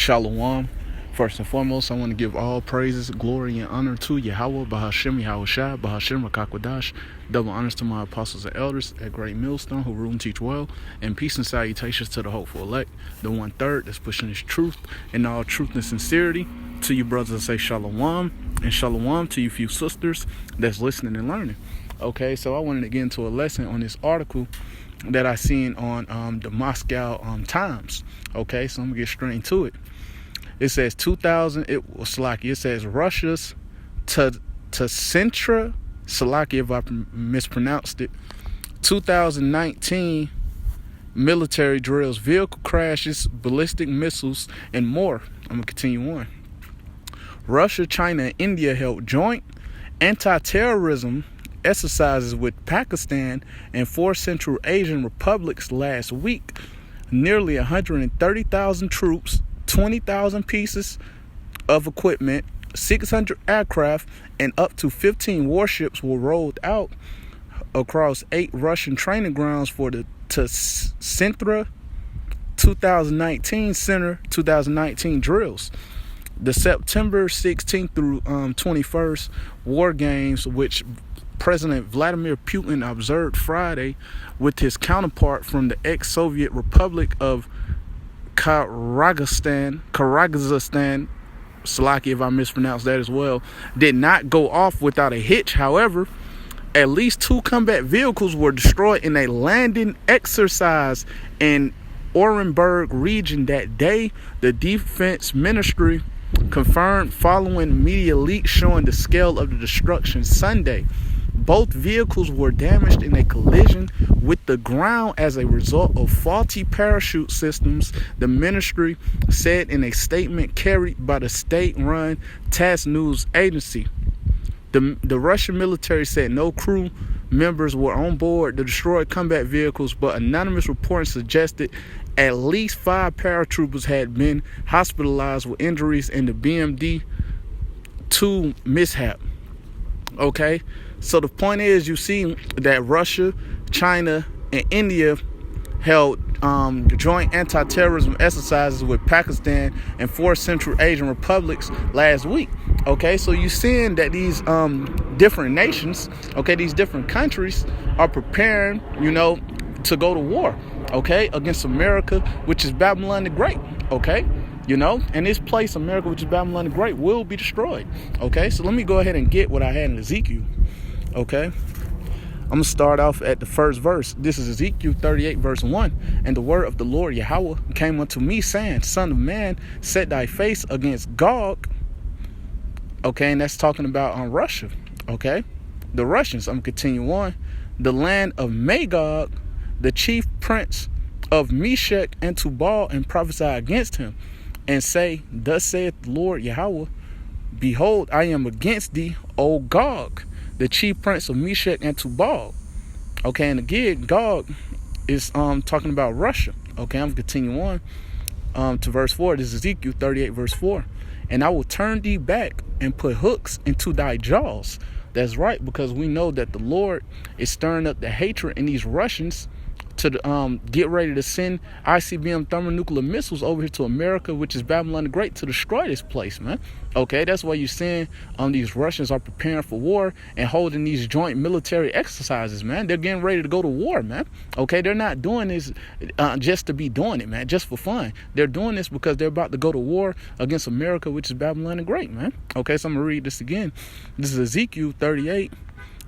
Shalom. First and foremost, I want to give all praises, glory, and honor to Yahawah, Bahasham, Yahawashi, Bahasham, Qadash. Double honors to my apostles and elders at Great Millstone who rule and teach well. And peace and salutations to the hopeful elect, the 1/3 that's pushing this truth and all truth and sincerity. To you brothers, I say shalom. And shalom to you few sisters that's listening and learning. Okay, so I wanted to get into a lesson on this article that I seen on the Moscow Times. Okay, so I'm gonna get straight into it. It says 2000. It says Russia's Tsentra Salaki, if I mispronounced it. 2019 military drills, vehicle crashes, ballistic missiles, and more. I'm gonna continue on. Russia, China, and India held joint anti-terrorism exercises with Pakistan and 4 Central Asian republics last week. Nearly 130,000 troops, 20,000 pieces of equipment, 600 aircraft, and up to 15 warships were rolled out across 8 Russian training grounds for the Tsentra 2019 drills. The September 16th through 21st war games, which President Vladimir Putin observed Friday with his counterpart from the ex-Soviet Republic of Kyrgyzstan, Salaki if I mispronounced that as well, did not go off without a hitch. However, at least 2 combat vehicles were destroyed in a landing exercise in Orenburg region that day, the Defense Ministry confirmed following media leaks showing the scale of the destruction Sunday. Both vehicles were damaged in a collision with the ground as a result of faulty parachute systems, the ministry said in a statement carried by the state-run TASS news agency. The Russian military said no crew members were on board the destroyed combat vehicles, but anonymous reports suggested at least 5 paratroopers had been hospitalized with injuries in the BMD-2 mishap. Okay, so the point is, you see that Russia, China, and India held joint anti-terrorism exercises with Pakistan and 4 Central Asian republics last week. Okay, so you're seeing that these different nations, okay, these different countries are preparing, to go to war, okay, against America, which is Babylon the Great, okay, and this place, America, which is Babylon the Great, will be destroyed, okay. So let me go ahead and get what I had in Ezekiel, okay. I'm going to start off at the first verse. This is Ezekiel 38, verse 1. And the word of the Lord, Yahawah, came unto me, saying, Son of man, set thy face against Gog. Okay, and that's talking about Russia. Okay, the Russians. I'm going to continue on. The land of Magog, the chief prince of Meshech and Tubal, and prophesy against him, and say, Thus saith the Lord Yahawah, Behold, I am against thee, O Gog, the chief prince of Meshech and Tubal. Okay, and again, Gog is talking about Russia. Okay, I'm going to continue on to verse 4. This is Ezekiel 38, verse 4. And I will turn thee back and put hooks into thy jaws. That's right, because we know that the Lord is stirring up the hatred in these Russians to get ready to send ICBM thermonuclear missiles over here to America, which is Babylon the Great, to destroy this place, man. Okay, that's why you're seeing these Russians are preparing for war and holding these joint military exercises, man. They're getting ready to go to war, man. Okay, they're not doing this just to be doing it, man, just for fun. They're doing this because they're about to go to war against America, which is Babylon the Great, man. Okay, so I'm going to read this again. This is Ezekiel 38,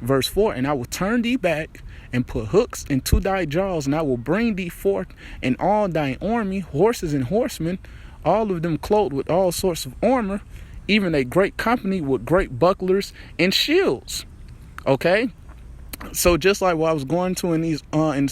verse 4. And I will turn thee back and put hooks into thy jaws, and I will bring thee forth in all thine army, horses and horsemen, all of them clothed with all sorts of armor, even a great company with great bucklers and shields. Okay, so just like what I was going to in this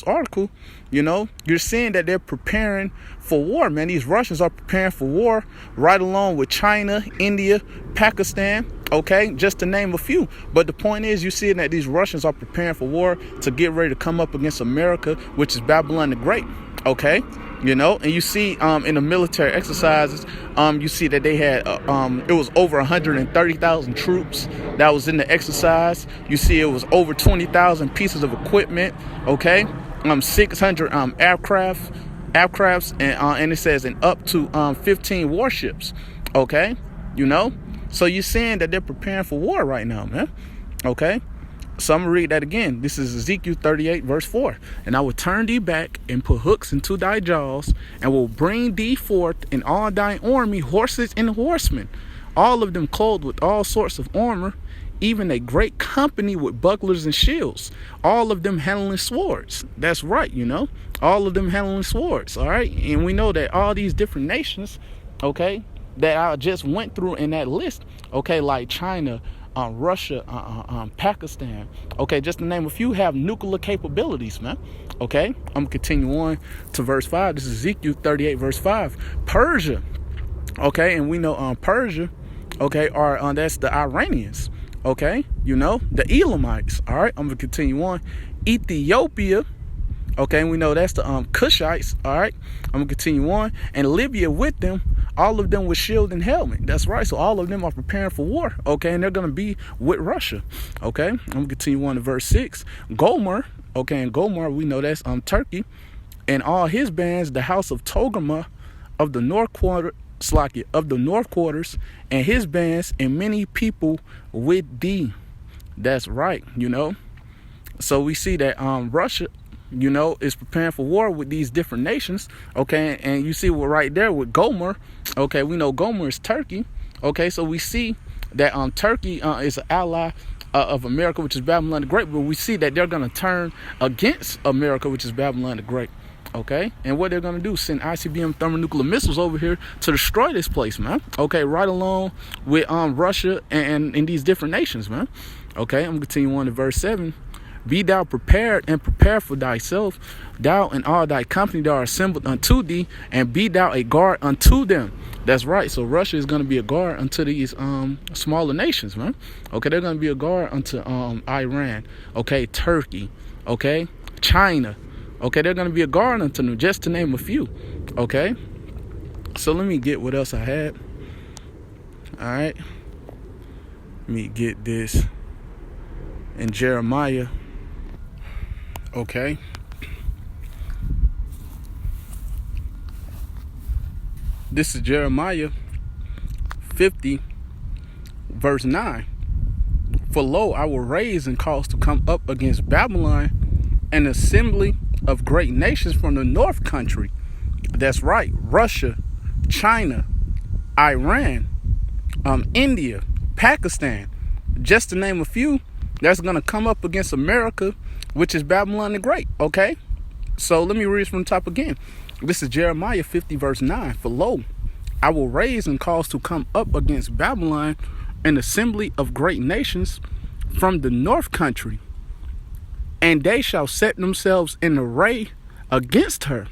article, you're seeing that they're preparing for war, man. These Russians are preparing for war right along with China, India, Pakistan, okay, just to name a few. But the point is, you see that these Russians are preparing for war to get ready to come up against America, which is Babylon the Great, okay. And you see in the military exercises, you see that they had, it was over 130,000 troops that was in the exercise. You see it was over 20,000 pieces of equipment, okay, 600 aircraft, aircrafts, and it says and up to 15 warships. Okay, so you're saying that they're preparing for war right now, man. Okay, so I'm gonna read that again. This is Ezekiel 38 verse 4. And I will turn thee back and put hooks into thy jaws, and will bring thee forth in all thine army horses and horsemen, all of them clothed with all sorts of armor, even a great company with bucklers and shields, all of them handling swords. That's right, all of them handling swords. All right, and we know that all these different nations, okay, that I just went through in that list, okay, like China, Russia, Pakistan, okay, just to name a few, have nuclear capabilities, man. Okay, I'm gonna continue on to verse 5. This is Ezekiel 38 verse 5. Persia, okay, and we know Persia, okay, are that's the Iranians. Okay, the Elamites. All right, I'm gonna continue on. Ethiopia, okay, and we know that's the Cushites. All right, I'm gonna continue on. And Libya with them, all of them with shield and helmet. That's right. So all of them are preparing for war. Okay, and they're gonna be with Russia. Okay, I'm gonna continue on to verse 6. Gomer, okay, and Gomer, we know that's Turkey, and all his bands, the house of Togarmah of the north quarter. Of the north quarters, and his bands, and many people with thee. That's right, So we see that Russia, is preparing for war with these different nations. Okay, and you see what right there with Gomer. Okay, we know Gomer is Turkey. Okay, so we see that Turkey is an ally of America, which is Babylon the Great. But we see that they're going to turn against America, which is Babylon the Great. Okay, and what they're gonna do, send ICBM thermonuclear missiles over here to destroy this place, man. Okay, right along with Russia and these different nations, man. Okay, I'm gonna continue on to verse 7. Be thou prepared and prepare for thyself, thou and all thy company that are assembled unto thee, and be thou a guard unto them. That's right. So Russia is going to be a guard unto these smaller nations, man. Okay, they're going to be a guard unto Iran. Okay, Turkey. Okay, China. Okay, they're going to be a guard unto them, just to name a few. Okay, so let me get what else I had. All right, let me get this in Jeremiah. Okay, this is Jeremiah 50 verse 9. For lo, I will raise and cause to come up against Babylon an assembly of great nations from the north country. That's right, Russia, China, Iran, India, Pakistan, just to name a few, that's going to come up against America, which is Babylon the Great. Okay, so let me read from the top again. This is Jeremiah 50 verse 9. For lo, I will raise and cause to come up against Babylon an assembly of great nations from the north country, and they shall set themselves in array against her.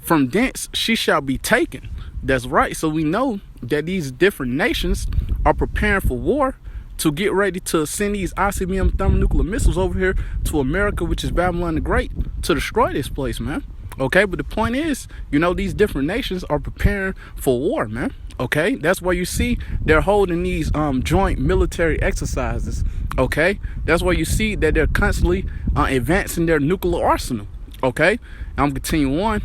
From thence she shall be taken. That's right. So we know that these different nations are preparing for war to get ready to send these ICBM thermonuclear missiles over here to America, which is Babylon the Great, to destroy this place, man. Okay, but the point is, these different nations are preparing for war, man. Okay, that's why you see they're holding these joint military exercises. Okay, that's why you see that they're constantly advancing their nuclear arsenal. Okay, I'm continuing on.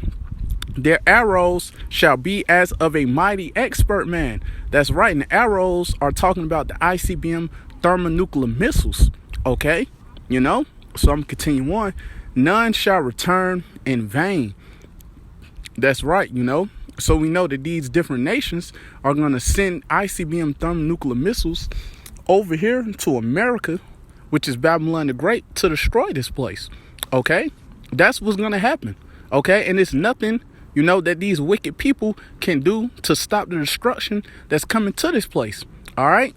Their arrows shall be as of a mighty expert man. That's right, and the arrows are talking about the ICBM thermonuclear missiles. Okay, so I'm continuing on. None shall return in vain. That's right, So we know that these different nations are going to send ICBM thermonuclear missiles over here to America, which is Babylon the Great, to destroy this place. Okay, that's what's going to happen. Okay, and it's nothing, that these wicked people can do to stop the destruction that's coming to this place. All right,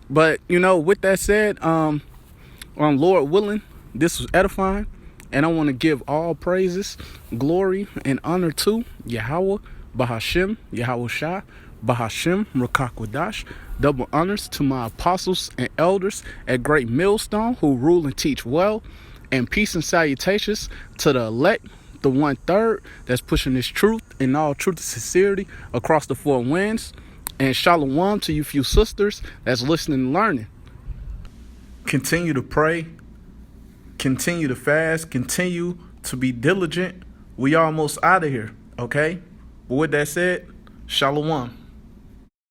but with that said, Lord willing, this was edifying, and I want to give all praises, glory, and honor to Yahawah, Bahasham, Yahawashi, Bahasham, Qadash. Double honors to my apostles and elders at Great Millstone who rule and teach well, and peace and salutations to the elect, the 1/3 that's pushing this truth in all truth and sincerity across the four winds, and shalom to you few sisters that's listening and learning. Continue to pray, continue to fast, continue to be diligent We almost out of here, okay? But with that said, Shalom.